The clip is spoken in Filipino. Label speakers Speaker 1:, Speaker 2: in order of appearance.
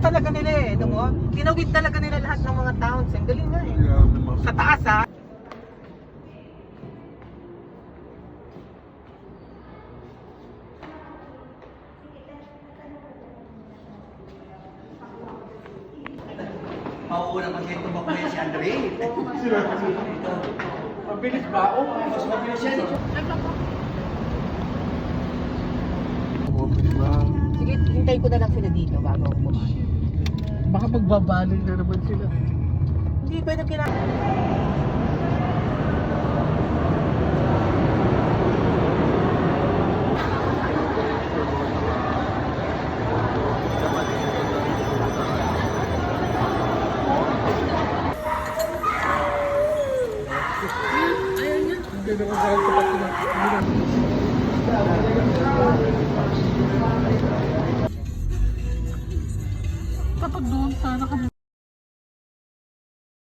Speaker 1: talaga nila eh. Alam mo? Tinawid talaga nila lahat ng mga towns. Ang galing nga eh. Sa taas ha.
Speaker 2: Mauuna pa kayo tumakuya si Andre.
Speaker 3: Mabilis ba? Oo,
Speaker 2: Mas mabilis yan.
Speaker 1: Sige, hintayin ko na lang sila dito bago ako kumain.
Speaker 3: Baka magbabaling na naman sila.
Speaker 1: Hindi pwede kailangan.
Speaker 3: Hindi naman dahil kapag kapag doon sana kami.